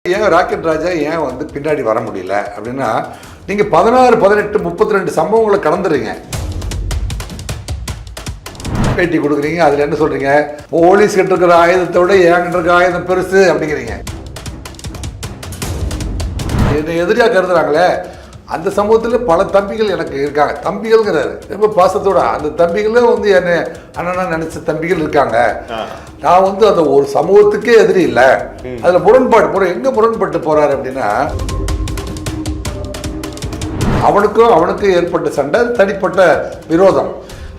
ஏன் ராக்கெட் ராஜா ஏன் வந்து பின்னாடி வர முடியல அப்படின்னா, நீங்கள் 16, 18, 32 சம்பவங்களை கடந்துறீங்க. பேட்டி கொடுக்குறீங்க, அதில் என்ன சொல்கிறீங்க? போலீஸ் கிட்ட இருக்கிற ஆயுதத்தை விட என்கிட்ட இருக்கிற ஆயுதம் பெருசு அப்படிங்கிறீங்க. என்னை எதிரியாக கருதுறாங்களே, அந்த சமூகத்தில் பல தம்பிகள் எனக்கு இருக்காங்க. தம்பிகள்ங்கிறாரு ரொம்ப பாசத்தோட. அந்த தம்பிகளும் வந்து என்னை அண்ணனா நினைச்ச தம்பிகள் இருக்காங்க. நான் வந்து அந்த ஒரு சமூகத்துக்கே எதிரி இல்லை. அதில் முரண்பாடு எங்கே முரண்பட்டு போறாரு அப்படின்னா, அவனுக்கும் ஏற்பட்ட சண்டை, தனிப்பட்ட விரோதம்.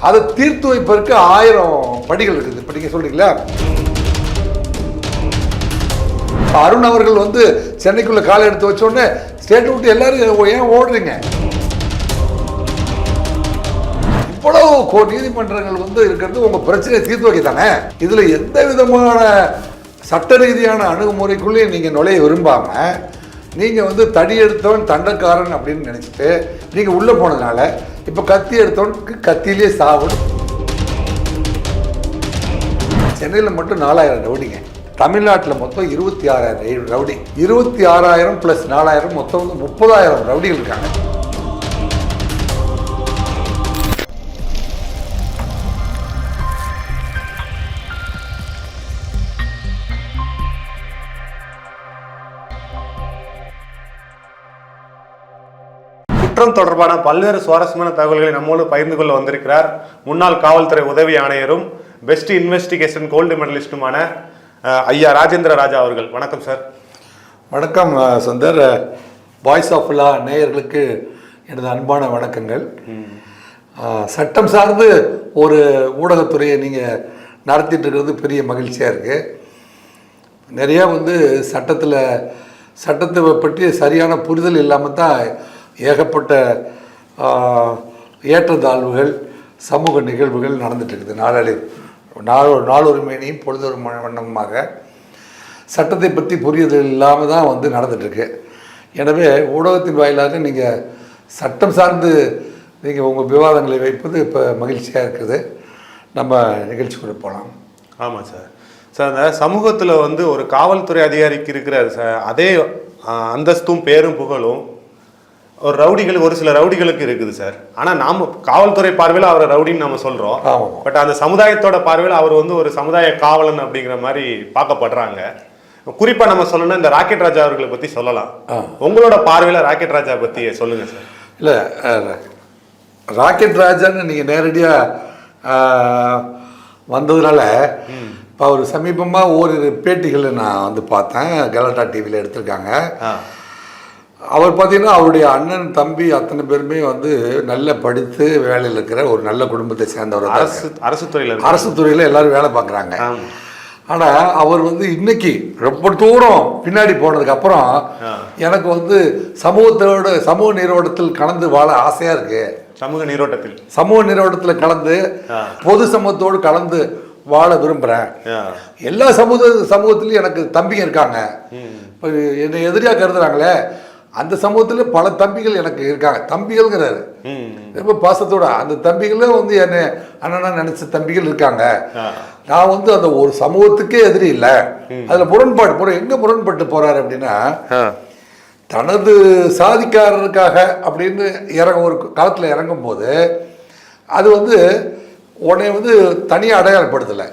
அதை தீர்த்து வைப்பதற்கு 1000 படிகள் இருக்குது. இப்போ நீங்கள் சொல்றீங்களா, அருண் அவர்கள் வந்து சென்னைக்குள்ள காலை எடுத்து வச்ச உடனே ஸ்டேட் விட்டு எல்லாரும் ஏன் ஓடுறீங்க? இவ்வளவு நீதிமன்றங்கள் வந்து இருக்கிறது உங்க பிரச்சனையை தீர்த்து வைக்க தானே. இதுல எந்த விதமான சட்ட ரீதியான அணுகுமுறைக்குள்ளேயும் நீங்க நுழைய விரும்பாம, நீங்க வந்து தடி எடுத்தவன் தண்டக்காரன் அப்படின்னு நினைச்சிட்டு நீங்க உள்ள போனதுனால இப்ப கத்தி எடுத்தவனுக்கு கத்தியிலே சாவணும். சென்னையில் மட்டும் 4000 ரவுடிங்க. தமிழ்நாட்டில் மொத்தம் 26,000 ரவுடி. 26,000 + 4,000 மொத்தம் வந்து 30,000 ரவுடிகள் இருக்காங்க. குற்றம் தொடர்பான பல்வேறு சுவாரஸ்யமான தகவல்களை நம்மோடு பகிர்ந்து கொள்ள வந்திருக்கிறார் முன்னாள் காவல்துறை உதவி ஆணையரும் பெஸ்ட் இன்வெஸ்டிகேஷன் கோல்டு மெடலிஸ்டுமான ஐயா ராஜேந்திர ராஜா அவர்கள். வணக்கம் சார். வணக்கம் சுந்தர். வாய்ஸ் ஆஃப் லா நேயர்களுக்கு எனது அன்பான வணக்கங்கள். சட்டம் சார்ந்து ஒரு ஊடகத்துறையை நீங்கள் நடத்திட்டு இருக்கிறது பெரிய மகிழ்ச்சியாக இருக்குது. நிறையா வந்து சட்டத்தை பற்றி சரியான புரிதல் இல்லாமல் தான் ஏகப்பட்ட ஏற்றத்தாழ்வுகள், சமூக நிகழ்வுகள் நடந்துட்டு இருக்குது. நாளொரு மேனியும் பொழுதொரு வண்ணமாக சட்டத்தை பற்றி புரிதல் இல்லாமல் தான் வந்து நடந்துட்டுருக்கு. எனவே ஊடகத்தின் வாயிலாக நீங்கள் சட்டம் சார்ந்து நீங்கள் உங்கள் விவாதங்களை வைப்பது இப்போ மகிழ்ச்சியாக இருக்குது. நம்ம நிகழ்ச்சிக்குள்ள போகலாம். ஆமாம் சார். அந்த சமூகத்தில் வந்து ஒரு காவல்துறை அதிகாரிக்கு இருக்கிற அதே அந்தஸ்தும் பேரும் புகழும் ஒரு சில ரவுடிகளுக்கு இருக்குது சார். ஆனால் நாம் காவல்துறை பார்வையில் அவரை ரவுடின்னு நம்ம சொல்கிறோம். பட் அந்த சமுதாயத்தோட பார்வையில் அவர் வந்து ஒரு சமுதாய காவலன் அப்படிங்கிற மாதிரி பார்க்கப்படுறாங்க. குறிப்பாக நம்ம சொல்லணும்னா இந்த ராக்கெட் ராஜா அவர்களை பற்றி சொல்லலாம். உங்களோட பார்வையில் ராக்கெட் ராஜா பற்றி சொல்லுங்கள் சார். இல்லை, ராக்கெட் ராஜான்னு நீங்கள் நேரடியாக வந்ததுனால இப்போ அவர் சமீபமாக ஓரிரு பேட்டிகளை நான் வந்து பார்த்தேன். கலாட்டா டிவியில் எடுத்திருக்காங்க. அவர் பார்த்தீங்கன்னா அவருடைய அண்ணன் தம்பி அத்தனை பேருமே வந்து நல்ல படித்து வேலையில் இருக்கிற ஒரு நல்ல குடும்பத்தை சேர்ந்தவர். அரசு துறையில் எல்லாரும் வேலை பார்க்குறாங்க. ஆனால் அவர் வந்து இன்னைக்கு ரொம்ப தூரம் பின்னாடி போனதுக்கப்புறம் எனக்கு வந்து சமூக நீரோட்டத்தில் கலந்து வாழ ஆசையாக இருக்கு. சமூக நீரோட்டத்தில் கலந்து பொது சமூகத்தோடு கலந்து வாழ விரும்புகிறேன். எல்லா சமூகத்திலையும் எனக்கு தம்பிங்க இருக்காங்க. இப்போ என்னை எதிரியாக கருதுறாங்களே, அந்த சமூகத்தில் பல தம்பிகள் எனக்கு இருக்காங்க. தம்பிகள்ங்கிறாரு ரொம்ப பாசத்தோட. அந்த தம்பிகளும் வந்து என்னை அண்ணனா நினைச்ச தம்பிகள் இருக்காங்க. நான் வந்து அந்த ஒரு சமூகத்துக்கே எதிரி இல்லை. அதில் முரண்பாடு எங்கே முரண்பட்டு போறாரு அப்படின்னா, தனது சாதிக்காரருக்காக அப்படின்னு ஒரு காலத்தில் இறங்கும் போது அது வந்து உன்னை வந்து தனியாக அடையாளப்படுத்தலை.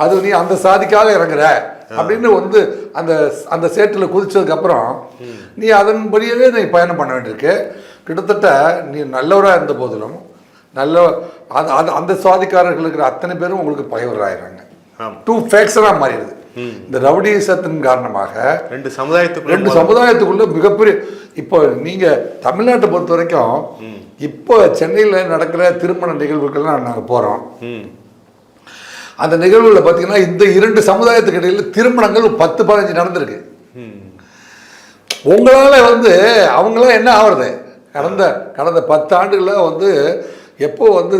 அது நீ அந்த சாதிக்காக இறங்குற அப்படின்னு வந்து அந்த சேற்றில் குதிச்சதுக்கு அப்புறம் நீ அதன்படியே நீ பயணம் பண்ண வேண்டியிருக்கு. கிட்டத்தட்ட நீ நல்லவராக இருந்த போதிலும் அந்த சாதிக்காரர்கள் இருக்கிற அத்தனை பேரும் உங்களுக்கு பகைவராகிறாங்க. 2 ஃபேக்ஷனாக மாறிடுது. இந்த ரவுடிசத்தின் காரணமாக ரெண்டு சமுதாயத்துக்குள்ள மிகப்பெரிய. இப்போ நீங்க தமிழ்நாட்டை பொறுத்த வரைக்கும் இப்போ சென்னையில் நடக்கிற திருமண நிகழ்வுகள்லாம் நாங்கள் போறோம். அந்த நிகழ்வுல பார்த்தீங்கன்னா இந்த 2 சமுதாயத்துக்கு இடையில் திருமணங்கள் 10-15 நடந்திருக்கு. உங்களால வந்து அவங்களாம் என்ன ஆகுறது? கடந்த 10 ஆண்டுகளில் வந்து எப்போ வந்து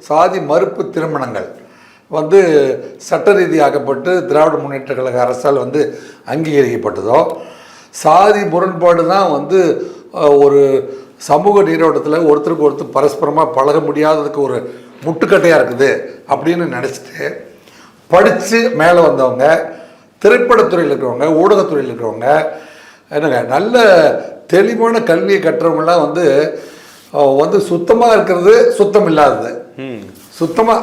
சாதி மறுப்பு திருமணங்கள் வந்து சட்ட ரீதியாக்கப்பட்டு திராவிட முன்னேற்ற கழக அரசால் வந்து அங்கீகரிக்கப்பட்டதோ, சாதி முரண்பாடு தான் வந்து ஒரு சமூக நீரோட்டத்தில் ஒருத்தருக்கு ஒருத்தர் பரஸ்பரமாக பழக முடியாததுக்கு ஒரு முட்டுக்கட்டையாக இருக்குது அப்படின்னு நினச்சிட்டு படித்து மேலே வந்தவங்க திரைப்படத்துறையில் இருக்கிறவங்க, ஊடகத்துறையில் இருக்கிறவங்க, என்னங்க நல்ல தெளிவான கல்வியை கற்றவங்களாம் வந்து சுத்தமாக இருக்கிறது, சுத்தம் இல்லாதது. சுத்தமாக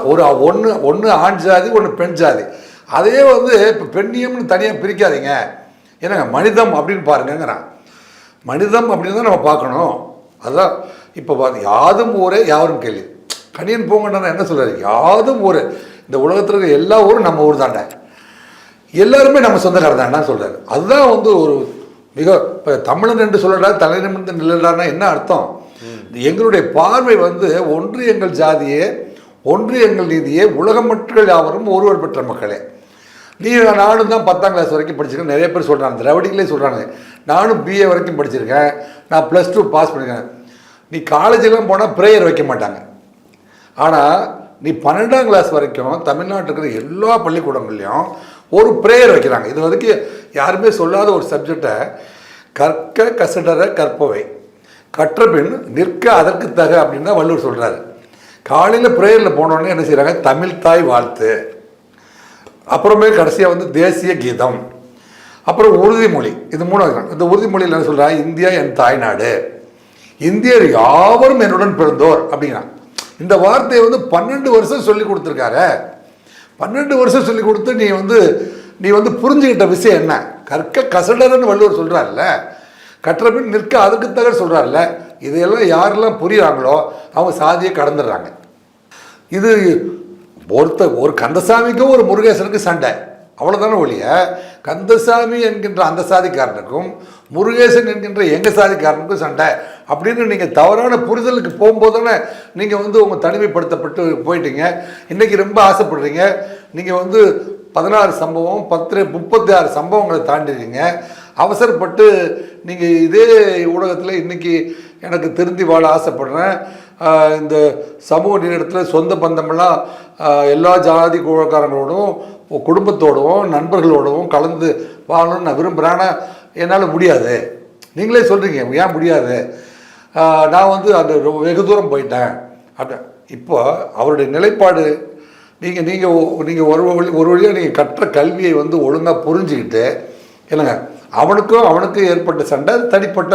ஒன்று ஆண் ஜாதி, ஒன்று பெண் ஜாதி. அதே வந்து இப்போ பெண்ணியம்னு தனியாக பிரிக்காதீங்க. என்னங்க மனிதம் அப்படின்னு பாருங்கிறான். மனிதம் அப்படின்னு தான் நம்ம பார்க்கணும். அதுதான் இப்போ பார்த்து யாதும் ஊரே யாரும் கேள்வி. கணியன் பூங்கண்ணன் என்ன சொல்கிறாரு? யாதும் ஊர், இந்த உலகத்தில் இருக்க எல்லா ஊரும் நம்ம ஊர் தாண்டா, எல்லாருமே நம்ம சொந்தக்காரர் தாண்டா சொல்கிறாரு. அதுதான் வந்து ஒரு மிக இப்போ தமிழன் என்று சொல்லடா தலைநிமிர்ந்து நில்லடான்னா என்ன அர்த்தம்? எங்களுடைய பார்வை வந்து ஒன்று எங்கள் ஜாதியே, ஒன்று எங்கள் நீதியே, உலக மக்கள் யாவரும் ஒருவர் பெற்ற மக்களே. நானும் தான் 10ஆம் கிளாஸ் வரைக்கும் படிச்சிருக்கேன். நிறைய பேர் சொல்கிறாங்க, திராவிடிகளே சொல்கிறாங்க, நானும் பிஏ வரைக்கும் படிச்சிருக்கேன், நான் +2 பாஸ் பண்ணியிருக்கேன். நீ காலேஜெல்லாம் போனால் ப்ரேயர் வைக்க மாட்டாங்க. ஆனால் நீ 12ஆம் கிளாஸ் வரைக்கும் தமிழ்நாட்டில் இருக்கிற எல்லா பள்ளிக்கூடங்கள்லையும் ஒரு ப்ரேயர் வைக்கிறாங்க. இது வரைக்கும் யாருமே சொல்லாத ஒரு சப்ஜெக்டை, கற்க கசடர கற்பவை, கற்ற பின் நிற்க அதற்கு தக அப்படின்னு தான் வள்ளுவர் சொல்கிறாரு. காலையில் ப்ரேயரில் போனோடனே என்ன செய்கிறாங்க? தமிழ் தாய் வாழ்த்து, அப்புறமே கடைசியாக வந்து தேசிய கீதம், அப்புறம் உறுதிமொழி. இது 3. இந்த உறுதிமொழியில் என்ன சொல்கிறா? இந்தியா என் தாய்நாடு, இந்தியர் யாவரும் என்னுடன் பிறந்தோர் அப்படிங்கிறான். இந்த வார்த்தையை வந்து 12 வருஷம் சொல்லி கொடுத்துருக்காரு. 12 வருஷம் சொல்லி கொடுத்து நீ வந்து புரிஞ்சுக்கிட்ட விஷயம் என்ன? கற்க கசடரன்னு வள்ளுவர் சொல்கிறார்ல, கற்றபின் நிற்க அதுக்கு தக சொல்கிறார்ல. இதையெல்லாம் யாரெல்லாம் புரியுறாங்களோ அவங்க சாதியை கடந்துடுறாங்க. இது ஒரு கந்தசாமிக்கும் ஒரு முருகேசனுக்கும் சண்டை, அவ்வளோதானே ஒழிய கந்தசாமி என்கின்ற அந்த சாதிக்காரனுக்கும் முருகேசன் என்கின்ற எங்கள் சாதிக்காரனுக்கும் சண்டை அப்படின்னு நீங்கள் தவறான புரிதலுக்கு போகும்போது தானே நீங்கள் வந்து உங்கள் தனிமைப்படுத்தப்பட்டு போயிட்டீங்க. இன்றைக்கி ரொம்ப ஆசைப்படுறீங்க. நீங்கள் வந்து 16 சம்பவம் 36 சம்பவங்களை தாண்டிடுறீங்க. அவசரப்பட்டு நீங்கள் இதே ஊடகத்தில் இன்றைக்கி எனக்கு திருந்தி வாழ ஆசைப்படுறேன், இந்த சமூக நீளத்தில் சொந்த பந்தமெல்லாம் எல்லா ஜாதி குழக்காரங்களோடும் குடும்பத்தோடவும் நண்பர்களோடவும் கலந்து வாழணும்னு நான் விரும்புகிறேன்னா என்னால் முடியாது. நீங்களே சொல்கிறீங்க ஏன் முடியாது? நான் வந்து அந்த வெகு தூரம் போயிட்டேன் அப்படி. இப்போ அவருடைய நிலைப்பாடு, நீங்கள் ஒரு வழியாக நீங்கள் கற்ற கல்வியை வந்து ஒழுங்காக புரிஞ்சுக்கிட்டு இல்லைங்க, அவனுக்கும் ஏற்பட்ட சண்டை, தனிப்பட்ட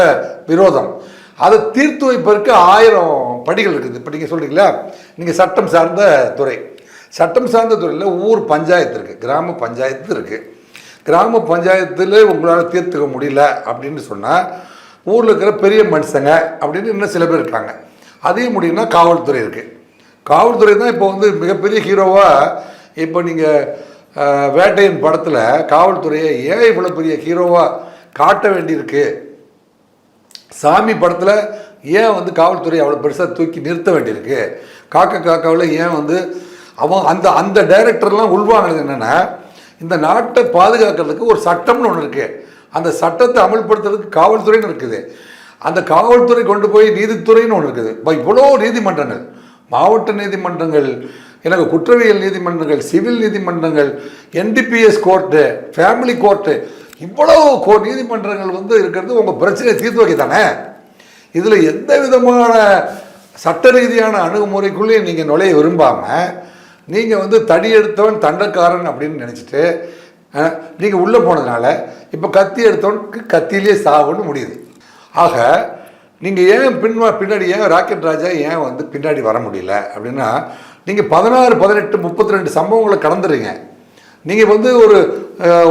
விரோதம், அதை தீர்த்து வைப்பதற்கு 1000 படிகள் இருக்குது. இப்போ நீங்கள் சொல்கிறீங்களா, நீங்கள் சட்டம் சார்ந்த துறை, சட்டம் சார்ந்த துறையில் ஊர் பஞ்சாயத்து இருக்குது, கிராம பஞ்சாயத்து இருக்குது. கிராம பஞ்சாயத்தில் உங்களால் தீர்த்துக்க முடியல அப்படின்னு சொன்னால் ஊரில் இருக்கிற பெரிய மனுஷங்க அப்படின்னு இன்னும் சில பேர் இருக்காங்க. அதையும் முடியும்னா காவல்துறை இருக்குது. காவல்துறை தான் இப்போ வந்து மிகப்பெரிய ஹீரோவாக. இப்போ நீங்கள் வேட்டையின் படத்தில் காவல்துறையை ஏன் இவ்வளோ பெரிய ஹீரோவாக காட்ட வேண்டியிருக்கு? சாமி படத்தில் ஏன் வந்து காவல்துறை அவ்வளோ பெருசாக தூக்கி நிறுத்த வேண்டியிருக்கு? காக்காவில் ஏன் வந்து அந்த டைரக்டர்லாம் உள்வாங்கினது என்னென்னா, இந்த நாட்டை பாதுகாக்கிறதுக்கு ஒரு சட்டம்னு ஒன்று இருக்குது, அந்த சட்டத்தை அமல்படுத்துறதுக்கு காவல்துறைன்னு இருக்குது, அந்த காவல்துறை கொண்டு போய் நீதித்துறைன்னு ஒன்று இருக்குது. இப்போ இவ்வளோ நீதிமன்றங்கள், மாவட்ட நீதிமன்றங்கள், எனக்கு குற்றவியல் நீதிமன்றங்கள், சிவில் நீதிமன்றங்கள், NDPS கோர்ட்டு, ஃபேமிலி கோர்ட்டு, இவ்வளோ நீதிமன்றங்கள் வந்து இருக்கிறது உங்கள் பிரச்சனையை தீர்த்து வைக்க தானே. இதில் எந்த விதமான சட்ட ரீதியான அணுகுமுறைக்குள்ளேயும் நீங்கள் நுழைய விரும்பாமல் நீங்கள் வந்து தடி எடுத்தவன் தண்டக்காரன் அப்படின்னு நினச்சிட்டு நீங்கள் உள்ளே போனதுனால இப்போ கத்தி எடுத்தவனுக்கு கத்தியிலே சாவுன்னு முடியுது. ஆக நீங்கள் ஏன் பின்னாடி ஏன் ராக்கெட் ராஜா ஏன் வந்து பின்னாடி வர முடியல அப்படின்னா, நீங்கள் 16, 18, 32 சம்பவங்களை கடந்துடுறீங்க. நீங்கள் வந்து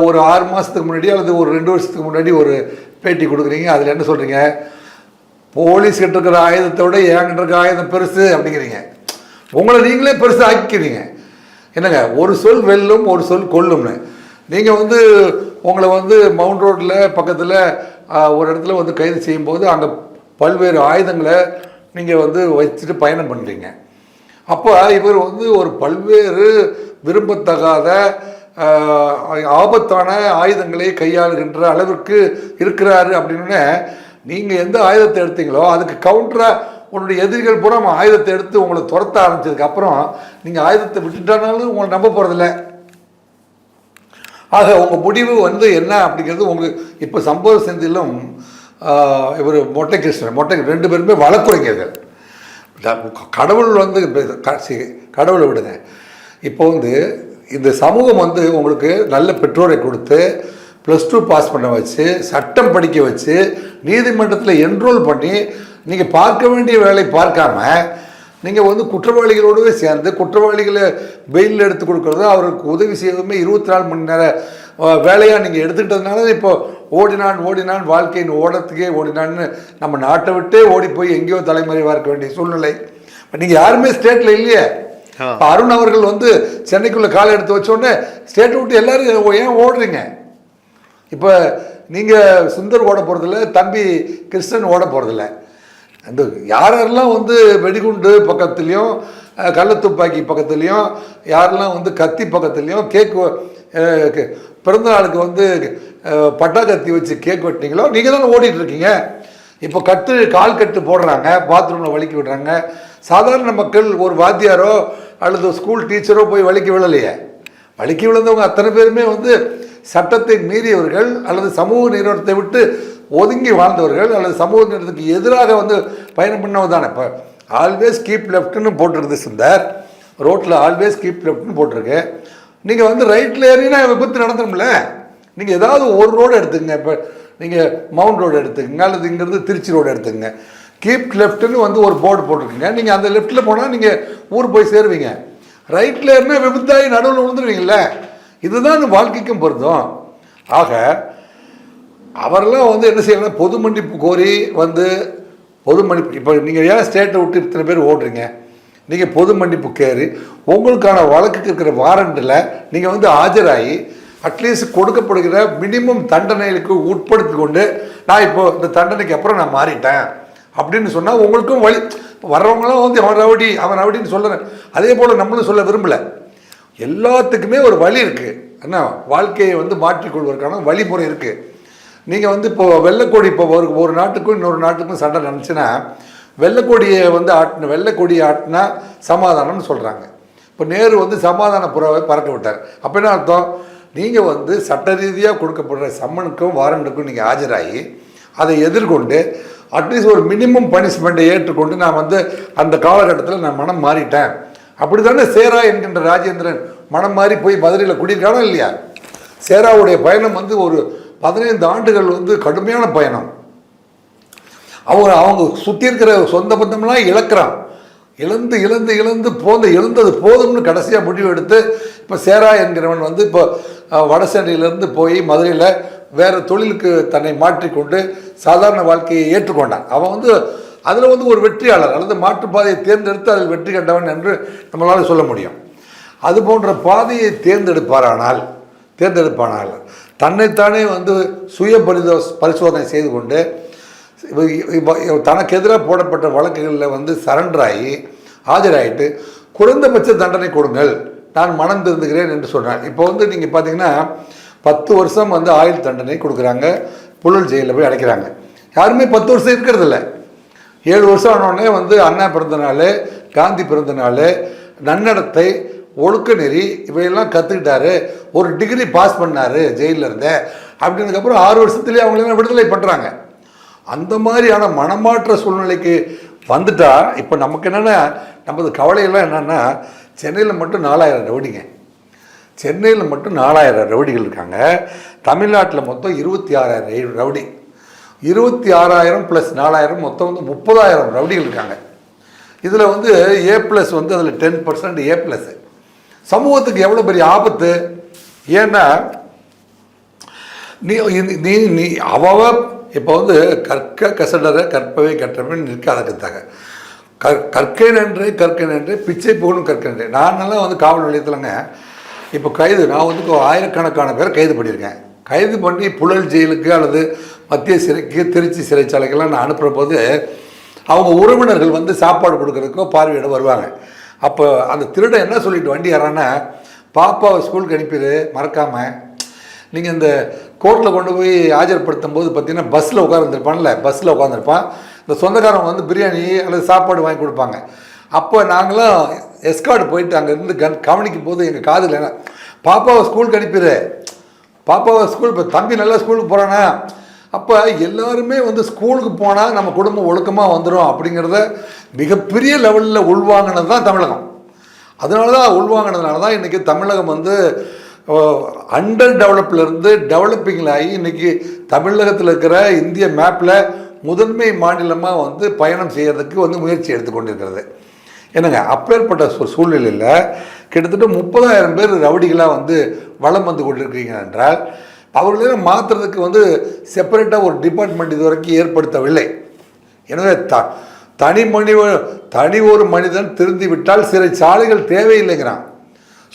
ஒரு 6 மாதத்துக்கு முன்னாடி அல்லது ஒரு 2 வருஷத்துக்கு முன்னாடி ஒரு பேட்டி கொடுக்குறீங்க. அதில் என்ன சொல்கிறீங்க? போலீஸ் கிட்ட இருக்கிற ஆயுதத்தை விட என்கிட்ட இருக்கிற ஆயுதம் பெருசு அப்படிங்கிறீங்க. உங்களை நீங்களே பெருசு ஆக்கிக்கிறீங்க. என்னங்க, ஒரு சொல் வெல்லும் ஒரு சொல் கொல்லும்னு. நீங்கள் வந்து உங்களை வந்து மவுண்ட் ரோட்டில் பக்கத்தில் ஒரு இடத்துல வந்து கைது செய்யும்போது அங்கே பல்வேறு ஆயுதங்களை நீங்கள் வந்து வச்சுட்டு பயணம் பண்ணுறீங்க. அப்போ இவர் வந்து ஒரு பல்வேறு விரும்பத்தகாத ஆபத்தான ஆயுதங்களை கையாளுகின்ற அளவிற்கு இருக்கிறாரு அப்படின்னு நீங்கள் எந்த ஆயுதத்தை எடுத்தீங்களோ அதுக்கு கவுண்டராக உங்களுடைய எதிரிகள் பூரா ஆயுதத்தை எடுத்து உங்களை துரத்த ஆரம்பிச்சதுக்கப்புறம் நீங்கள் ஆயுதத்தை விட்டுட்டானாலும் உங்களை நம்ப போகிறதில்ல. ஆக உங்கள் முடிவு வந்து என்ன அப்படிங்கிறது உங்களுக்கு இப்போ சம்பவ செந்திலும் இவர் மொட்டை 2 பேருமே வழக்குரைஞர்கள். கடவுள் வந்து கடவுளை விடுங்க. இப்போ வந்து இந்த சமூகம் வந்து உங்களுக்கு நல்ல பெற்றோரை கொடுத்து +2 பாஸ் பண்ண வச்சு சட்டம் படிக்க வச்சு நீதிமன்றத்தில் என்ரோல் பண்ணி நீங்கள் பார்க்க வேண்டிய வேலை பார்க்காம நீங்கள் வந்து குற்றவாளிகளோடவே சேர்ந்து குற்றவாளிகளை பெயில் எடுத்து கொடுக்குறது அவருக்கு உதவி செய்வதுமே 24 மணி நேர வேலையாக நீங்கள் எடுத்துக்கிட்டதுனால இப்போ ஓடினான் வாழ்க்கையின் ஓடத்துக்கே ஓடினான்னு நம்ம நாட்டை விட்டே ஓடி போய் எங்கேயோ தலைமறைவாக இருக்க வேண்டிய சூழ்நிலை. நீங்கள் யாருமே ஸ்டேட்டில் இல்லையே. இப்போ அருண் அவர்கள் வந்து சென்னைக்குள்ளே காலை எடுத்து வச்சோடனே ஸ்டேட்டை விட்டு எல்லாரும் ஏன் ஓடுறீங்க? இப்போ நீங்கள் சுந்தர் ஓட போகிறதில்ல, தம்பி கிருஷ்ணன் ஓட போகிறதில்ல. அந்த யாரெல்லாம் வந்து வெடிகுண்டு பக்கத்துலேயும் கள்ளத்துப்பாக்கி பக்கத்துலேயும் யாரெல்லாம் வந்து கத்தி பக்கத்துலேயும் பிறந்தநாளுக்கு வந்து பட்டா கத்தி வச்சு கேக் வெட்டினீங்களோ நீங்கள் தானே ஓடிட்டுருக்கீங்க. இப்போ கால் கட்டு போடுறாங்க, பாத்ரூமில் வலிக்கி விடுறாங்க. சாதாரண மக்கள் ஒரு வாத்தியாரோ அல்லது ஸ்கூல் டீச்சரோ போய் வலிக்கி விழலையே. வலிக்கி விழுந்தவங்க அத்தனை பேருமே வந்து சட்டத்தை மீறியவர்கள் அல்லது சமூக நிறுவனத்தை விட்டு ஒதுங்கி வாழ்ந்தவர்கள் அல்லது சமூக நிறுவனத்துக்கு எதிராக வந்து பயணம் பண்ணவங்க தானே. இப்போ ஆல்வேஸ் கீப் லெஃப்ட்னு போட்டிருக்குது சுந்தர், ரோட்டில் ஆல்வேஸ் கீப் லெஃப்ட்னு போட்டிருக்கு. நீங்கள் வந்து ரைட்டில் ஏறினா விபத்து நடந்துடும்ல. நீங்கள் ஏதாவது ஒரு ரோடு எடுத்துக்கங்க. இப்போ நீங்கள் மவுண்ட் ரோடு எடுத்துக்கங்க அல்லது இங்கேருந்து திருச்சி ரோடு எடுத்துக்கங்க. கீப் லெஃப்ட்னு வந்து ஒரு போர்டு போட்டிருக்குங்க. நீங்கள் அந்த லெஃப்ட்டில் போனால் நீங்கள் ஊர் போய் சேருவீங்க. ரைட்டில் ஏறினா விபத்தாகி நடுவில் விழுந்துருவீங்கள. இதுதான் வாழ்க்கைக்கும் பொருந்தும். ஆக அவரெல்லாம் வந்து என்ன செய்யலாம், பொது மன்னிப்பு கோரி வந்து பொது மன்னிப்பு. இப்போ நீங்கள் ஏன் ஸ்டேட்டை விட்டு இத்தனை பேர் ஓடுறீங்க? நீங்கள் பொது மன்னிப்பு கேரி உங்களுக்கான வழக்குக்கு இருக்கிற வாரண்டில் நீங்கள் வந்து ஆஜராகி அட்லீஸ்ட் கொடுக்கப்படுகிற மினிமம் தண்டனைகளுக்கு உட்படுத்தி கொண்டு நான் இப்போ இந்த தண்டனைக்கு அப்புறம் நான் மாறிட்டேன் அப்படின்னு சொன்னால் உங்களுக்கும் வழி. வர்றவங்களாம் வந்து அவன் ரவுடின்னு சொல்லுறேன். அதே போல் நம்மளும் சொல்ல விரும்பலை. எல்லாத்துக்குமே ஒரு வழி இருக்குது. என்ன வாழ்க்கையை வந்து மாற்றிக்கொள்வதற்கான வழிமுறை இருக்குது. நீங்கள் வந்து இப்போ வெள்ளைக்கொடி இப்போ ஒரு நாட்டுக்கும் இன்னொரு நாட்டுக்கும் சண்டை நினச்சின்னா வெள்ளைக்கொடியை வந்து வெள்ளைக்கொடியை ஆட்டினா சமாதானம்னு சொல்கிறாங்க. இப்போ நேரு வந்து சமாதான புறாவை பறக்க விட்டார். அப்போ என்ன அர்த்தம்? நீங்கள் வந்து சட்ட ரீதியாக கொடுக்கப்படுற சம்மனுக்கும் வாரண்டுக்கும் நீங்கள் ஆஜராகி அதை எதிர்கொண்டு அட்லீஸ்ட் ஒரு மினிமம் பனிஷ்மெண்ட்டை ஏற்றுக்கொண்டு நான் வந்து அந்த காலகட்டத்தில் நான் மனம் மாறிட்டேன். அப்படி தானே சேரா என்கின்ற ராஜேந்திரன் மனம் மாறி போய் மதுரையில் குடியிருக்கானோ இல்லையா? சேராவுடைய பயணம் வந்து ஒரு 15 ஆண்டுகள் வந்து கடுமையான பயணம். அவங்க சுற்றி இருக்கிற சொந்த பந்தம்லாம் இழக்கிறான். இழந்தது போதும்னு கடைசியாக முடிவு எடுத்து இப்போ சேரா என்கிறவன் வந்து இப்போ வடசென்னையிலேருந்து போய் மதுரையில் வேறு தொழிலுக்கு தன்னை மாற்றிக்கொண்டு சாதாரண வாழ்க்கையை ஏற்றுக்கொண்டான். அவன் வந்து அதில் வந்து ஒரு வெற்றியாளர் அல்லது மாற்றுப்பாதையை தேர்ந்தெடுத்து அதில் வெற்றி கண்டவன் என்று நம்மளால் சொல்ல முடியும். அது போன்ற பாதையை தேர்ந்தெடுப்பானால் தன்னைத்தானே வந்து சுய பரிசோதனை செய்து கொண்டு தனக்கு எதிராக போடப்பட்ட வழக்குகளில் வந்து சரண்டராகி ஆஜராகிட்டு குறைந்தபட்ச தண்டனை கொடுங்கள், நான் மனம் திருந்துகிறேன் என்று சொன்னார். இப்போ வந்து நீங்கள் பார்த்தீங்கன்னா 10 வருஷம் வந்து ஆயுள் தண்டனை கொடுக்குறாங்க, புழல் ஜெயிலில் போய் அடைக்கிறாங்க. யாருமே 10 வருஷம் இருக்கிறதில்ல. 7 வருஷம் ஆனோடனே வந்து அண்ணா பிறந்த நாள், காந்தி பிறந்த நாள், நன்னடத்தை, ஒழுக்க நெறி இவையெல்லாம் கற்றுக்கிட்டாரு, ஒரு டிகிரி பாஸ் பண்ணார் ஜெயிலில் இருந்த அப்படின்றதுக்கப்புறம் 6 வருஷத்துலேயே அவங்களெல்லாம் விடுதலை பண்ணுறாங்க. அந்த மாதிரியான மனமாற்ற சூழ்நிலைக்கு வந்துட்டா இப்போ நமக்கு என்னென்னா நமது கவலையெல்லாம் என்னென்னா சென்னையில் மட்டும் 4000 ரவுடிங்க. சென்னையில் மட்டும் 4000 ரவுடிகள் இருக்காங்க. தமிழ்நாட்டில் மொத்தம் 26,000 ரவுடி. 26,000 + 4,000 மொத்தம் வந்து 30,000 ரவுடிகள் இருக்காங்க. இதில் வந்து A+ வந்து அதில் 10% A+. சமூகத்துக்கு எவ்வளோ பெரிய ஆபத்து. ஏன்னா நீ இப்போ வந்து கற்க கசடர கற்பவை கற்றவன் நிற்க அதற்குத்தாக கற்கை நன்றே பிச்சை போகணும் கற்கை நன்றே. நானெல்லாம் வந்து காவல் நிலையத்தில்ங்க இப்போ நான் வந்து 1000கணக்கான பேர் கைது பண்ணியிருக்கேன். கைது பண்ணி புழல் ஜெயிலுக்கு அல்லது மத்திய சிறைக்கு, திருச்சி சிறைச்சாலைக்கெல்லாம் நான் அனுப்புகிற போது அவங்க உறவினர்கள் வந்து சாப்பாடு கொடுக்குறதுக்கோ பார்வையிட வருவாங்க. அப்போ அந்த திருடன் என்ன சொல்லிட்டு வண்டி ஏறான்னா, பாப்பாவை ஸ்கூலுக்கு அனுப்பிடு மறக்காமல். நீங்கள் இந்த கோர்ட்டில் கொண்டு போய் ஆஜர்படுத்தும் போது பார்த்தீங்கன்னா பஸ்ஸில் உட்காந்துருப்பான். இந்த சொந்தக்காரங்க வந்து பிரியாணி அல்லது சாப்பாடு வாங்கி கொடுப்பாங்க. அப்போ நாங்களாம் எஸ்கார்டு போயிட்டு அங்கேருந்து கவனிக்கும் போது எங்கள் காதில் என்ன, பாப்பாவை ஸ்கூலுக்கு அனுப்பிடு, பாப்பாவை ஸ்கூல், இப்போ தம்பி நல்லா ஸ்கூலுக்கு போகிறானா, அப்போ எல்லாருமே வந்து ஸ்கூலுக்கு போனால் நம்ம குடும்பம் ஒழுக்கமாக வந்துடும் அப்படிங்கிறத மிகப்பெரிய லெவலில் உள்வாங்கினது தான் தமிழகம். அதனால தான் உள்வாங்கினதுனால தான் இன்றைக்கி தமிழகம் வந்து அண்டர் டெவலப்லேருந்து டெவலப்பிங்கில் ஆகி இன்றைக்கி தமிழகத்தில் இருக்கிற இந்திய மேப்பில் முதன்மை மாநிலமாக வந்து பயணம் செய்கிறதுக்கு வந்து முயற்சி எடுத்துக்கொண்டிருக்கிறது. என்னங்க, அப்பேற்பட்ட சூழ்நிலையில் கிட்டத்தட்ட 30,000 பேர் ரவுடிகளாக வந்து வலம் வந்து கொண்டிருக்கிறீங்க என்றால் அவர்களெல்லாம் மாற்றுறதுக்கு வந்து செப்பரேட்டாக ஒரு டிபார்ட்மெண்ட் இது வரைக்கும் ஏற்படுத்தவில்லை. எனவே தனி ஒரு மனிதன் திருந்தி விட்டால் சிறைச்சாலைகள் தேவையில்லைங்கிறான்.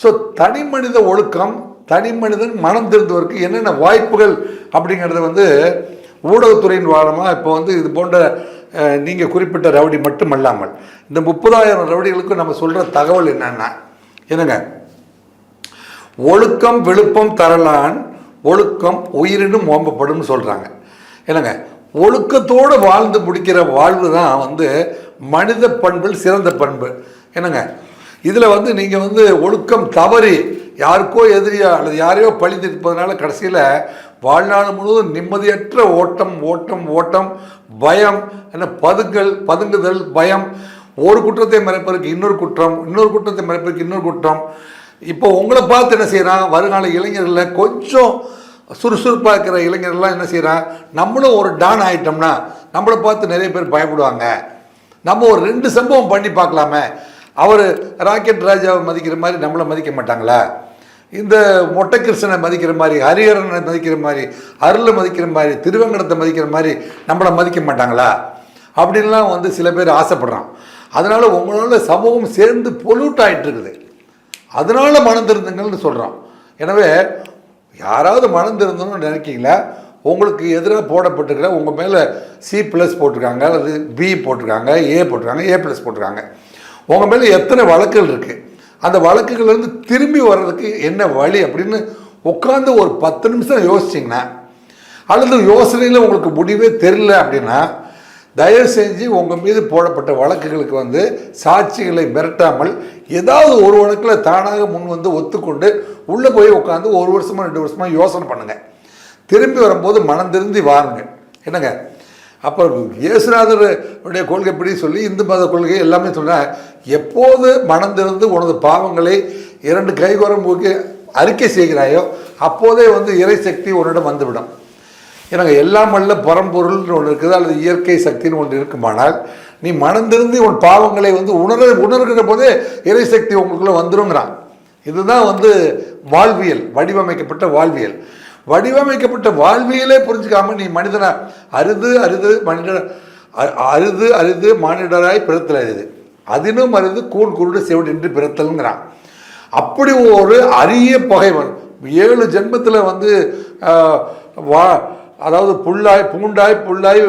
ஸோ தனி மனித ஒழுக்கம், தனி மனிதன் மனம் திருந்துவதற்கு என்னென்ன வாய்ப்புகள் அப்படிங்கிறத வந்து ஊடகத்துறையின் வாரமாக இப்போ வந்து இது போன்ற நீங்கள் குறிப்பிட்ட ரவுடி மட்டுமல்லாமல் இந்த 30,000 ரவுடிகளுக்கும் நம்ம சொல்கிற தகவல் என்னன்னா, என்னங்க, ஒழுக்கம் விழுப்பம் தரலான் ஒழுக்கம் உயிரினும் ஓம்பப்படும் சொல்கிறாங்க. என்னங்க, ஒழுக்கத்தோடு வாழ்ந்து முடிக்கிற வாழ்வு தான் வந்து மனித பண்பில் சிறந்த பண்பு. என்னங்க, இதில் வந்து நீங்கள் வந்து ஒழுக்கம் தவறி யாருக்கோ எதிரியா அல்லது யாரையோ பழித்திருப்பதனால கடைசியில் வாழ்நாள் முழுவதும் நிம்மதியற்ற ஓட்டம் ஓட்டம் ஓட்டம், பயம், என்ன பதுங்குதல், பயம், ஒரு குற்றத்தை மறைப்பதற்கு இன்னொரு குற்றம், இன்னொரு குற்றத்தை மறைப்பதற்கு இன்னொரு குற்றம். இப்போ உங்களை பார்த்து என்ன செய்கிறான், வருங்கால இளைஞர்களில் கொஞ்சம் சுறுசுறுப்பாக இருக்கிற இளைஞர்கள்லாம் என்ன செய்கிறான், நம்மளும் ஒரு டான் ஆகிட்டோம்னா நம்மளை பார்த்து நிறைய பேர் பயப்படுவாங்க, நம்ம ஒரு 2 சம்பவம் பண்ணி பார்க்கலாமே, அவர் ராக்கெட் ராஜாவை மதிக்கிற மாதிரி நம்மளை மதிக்க மாட்டாங்களா, இந்த மொட்டை கிருஷ்ணனை மதிக்கிற மாதிரி, ஹரிஹரனை மதிக்கிற மாதிரி, அருளை மதிக்கிற மாதிரி, திருவங்கடத்தை மதிக்கிற மாதிரி நம்மளை மதிக்க மாட்டாங்களா அப்படின்லாம் வந்து சில பேர் ஆசைப்படுறான். அதனால் உங்களால் சமூகம் சேர்ந்து பொல்யூட் ஆகிட்டு இருக்குது. அதனால் மனம் திருந்துங்கள்னு சொல்கிறான். எனவே யாராவது மனம் திருந்தணும்னு நினைக்கிங்களா, உங்களுக்கு எதிராக போடப்பட்டிருக்கிற உங்கள் மேலே C+ போட்டிருக்காங்க, அல்லது B போட்டிருக்காங்க, A போட்டிருக்காங்க, A+ போட்டிருக்காங்க, உங்கள் மேலே எத்தனை வழக்குகள் இருக்குது, அந்த வழக்குகள்லேருந்து திரும்பி வர்றதுக்கு என்ன வழி அப்படின்னு உட்காந்து ஒரு 10 நிமிஷம் யோசிச்சிங்கன்னா, அல்லது யோசனையில் உங்களுக்கு முடிவே தெரியல அப்படின்னா, தயவு செஞ்சு உங்கள் மீது போடப்பட்ட வழக்குகளுக்கு வந்து சாட்சிகளை மிரட்டாமல் ஏதாவது ஒரு வழக்கில் தானாக முன் வந்து ஒத்துக்கொண்டு உள்ளே போய் உட்காந்து 1 வருஷமாக 2 வருஷமாக யோசனை பண்ணுங்கள். திரும்பி வரும்போது மனம் திருந்தி வாருங்க. என்னங்க, அப்போ இயேசுநாதர் உடைய கொள்கைப்படி சொல்லி இந்து மத கொள்கை எல்லாமே சொன்னால், எப்போது மனம் திறந்து உனது பாவங்களை 2 கைகோரம்புக்கு அறிக்கை செய்கிறாயோ அப்போதே வந்து இறை சக்தி உன்னிடம் வந்துவிடும். எனக்கு எல்லாம் வல்ல பரம்பொருள்னு ஒன்று இருக்குது, அல்லது இயற்கை சக்தின்னு ஒன்று இருக்குமானால் நீ மனம் திறந்து உன் பாவங்களை வந்து உணர்கிற போதே இறை சக்தி உங்களுக்குள்ளே வந்துருங்கிறான். இதுதான் வந்து வாழ்வியல், வடிவமைக்கப்பட்ட வாழ்வியல். வடிவமைக்கப்பட்ட வாழ்வியலே புரிஞ்சுக்காம நீ மனிதனா அரிது மானிடராய் பிறத்தல் அரிது, அதினும் அரிது கூழ் குருடு செவிடின்றி பிறத்தல்ங்கிறான். அப்படி ஒரு அரிய பகைவன் 7 ஜென்மத்தில் வந்து அதாவது பூண்டாய் புல்லாய்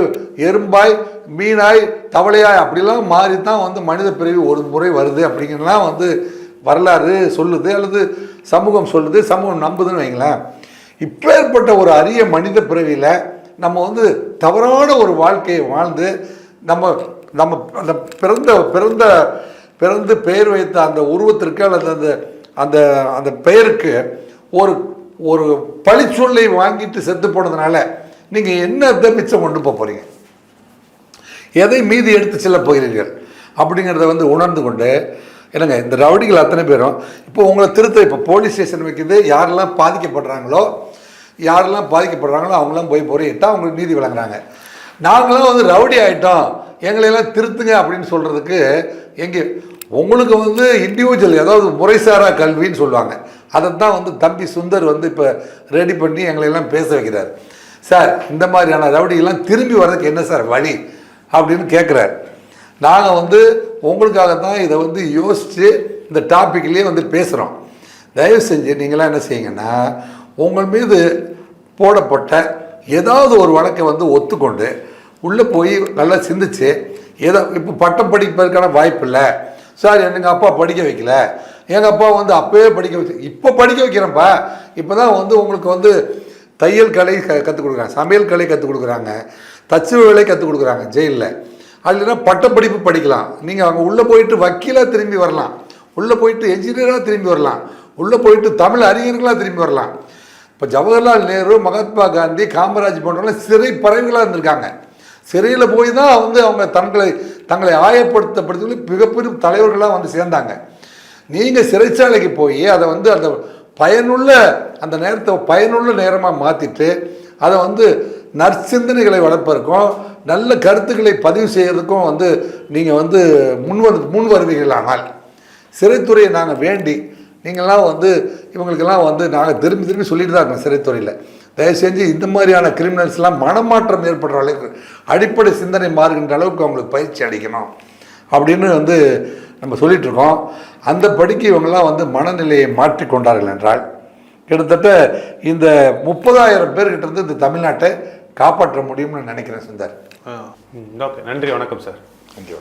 எறும்பாய் மீனாய் தவளையாய் அப்படிலாம் மாறி தான் வந்து மனித பிறவி ஒரு முறை வருது அப்படிங்கிறலாம் வந்து வரலாறு சொல்லுது, அல்லது சமூகம் சொல்லுது, சமூகம் நம்புதுன்னு வைங்களேன். இப்பேற்பட்ட ஒரு அரிய மனித பிறவியில் நம்ம வந்து தவறான ஒரு வாழ்க்கையை வாழ்ந்து நம்ம அந்த பிறந்து பெயர் வைத்த அந்த உருவத்திற்கு அல்லது அந்த அந்த அந்த பெயருக்கு ஒரு பழிச்சொல்லை வாங்கிட்டு செத்து போனதுனால நீங்கள் என்ன மிச்சம் கொண்டு போகிறீங்க, எதை மீதி எடுத்து செல்ல போகிறீர்கள் அப்படிங்கிறத வந்து உணர்ந்து கொண்டு, என்னங்க, இந்த ரவுடிகள் அத்தனை பேரும் இப்போ உங்களை இப்போ போலீஸ் ஸ்டேஷன் வைக்கிது, யாரெல்லாம் பாதிக்கப்படுறாங்களோ அவங்களாம் போய் பொறியிட்டா அவங்களுக்கு நீதி வழங்குறாங்க. நாங்களாம் வந்து ரவுடி ஆகிட்டோம், எங்களையெல்லாம் திருத்துங்க அப்படின்னு சொல்கிறதுக்கு எங்கே உங்களுக்கு வந்து இண்டிவிஜுவல், அதாவது முறைசாரா கல்வின்னு சொல்லுவாங்க, அதைத்தான் வந்து தம்பி சுந்தர் வந்து இப்போ ரெடி பண்ணி எங்களையெல்லாம் பேச வைக்கிறார். சார், இந்த மாதிரியான ரவுடிகள்லாம் திரும்பி வர்றதுக்கு என்ன சார் வழி அப்படின்னு கேட்குறாரு. நாங்கள் வந்து உங்களுக்காக தான் இதை வந்து யோசித்து இந்த டாப்பிக்லேயே வந்து பேசுகிறோம். தயவு செஞ்சு நீங்களாம் என்ன செய்யுங்கன்னா, உங்கள் மீது போடப்பட்ட ஏதாவது ஒரு வழக்கை வந்து ஒத்துக்கொண்டு உள்ளே போய் நல்லா சிந்திச்சு, ஏதோ இப்போ பட்டம் படிப்பதற்கான வாய்ப்பு இல்லை சார், எங்கள் அப்பா படிக்க வைக்கல, எங்கள் அப்பா வந்து அப்போவே படிக்க வச்சு, இப்போ படிக்க வைக்கிறேன்ப்பா, இப்போ தான் வந்து உங்களுக்கு வந்து தையல் கலை கற்றுக் கொடுக்குறாங்க, சமையல் கலை கற்றுக் கொடுக்குறாங்க, தச்சு வேலை கற்றுக் கொடுக்குறாங்க ஜெயிலில். அது இல்லைன்னா பட்டப்படிப்பு படிக்கலாம், நீங்கள் அங்கே உள்ளே போயிட்டு வக்கீலாக திரும்பி வரலாம், உள்ளே போயிட்டு என்ஜினியராக திரும்பி வரலாம், உள்ளே போயிட்டு தமிழ் அறிஞர்களாக திரும்பி வரலாம். இப்போ ஜவஹர்லால் நேரு, மகாத்மா காந்தி, காமராஜ் போன்றவங்களாம் சிறை பறவைகளாக இருந்திருக்காங்க. சிறையில் போய் தான் வந்து அவங்க தங்களை ஆயப்படுத்தப்படுத்தி மிகப்பெரிய தலைவர்களாக வந்து சேர்ந்தாங்க. நீங்கள் சிறைச்சாலைக்கு போய் அதை வந்து அந்த பயனுள்ள அந்த நேரத்தை பயனுள்ள நேரமாக மாற்றிட்டு அதை வந்து நற்சிந்தனைகளை வளர்ப்பதற்கும் நல்ல கருத்துக்களை பதிவு செய்கிறதுக்கும் வந்து நீங்கள் வந்து முன் வருவீர்களானால் சிறைத்துறையை நாங்கள் வேண்டி நீங்கள்லாம் வந்து இவங்களுக்கெல்லாம் வந்து நாங்கள் திரும்பி சொல்லிட்டு தான் இருக்கோம் சிறைத்துறையில் தயவு செஞ்சு இந்த மாதிரியான கிரிமினல்ஸ்லாம் மனமாற்றம் ஏற்படுற அளவுக்கு அடிப்படை சிந்தனை மாறுகின்ற அளவுக்கு அவங்களுக்கு பயிற்சி அளிக்கணும் அப்படின்னு வந்து நம்ம சொல்லிகிட்ருக்கோம். அந்த படிக்கு இவங்கெல்லாம் வந்து மனநிலையை மாற்றி கொண்டார்கள் என்றால் கிட்டத்தட்ட இந்த 30,000 பேர்கிட்ட இருந்து இந்த தமிழ்நாட்டை காப்பாற்ற முடியும்னு நினைக்கிறேன் சுந்தர். ஓகே, நன்றி, வணக்கம் சார். தேங்க்யூ.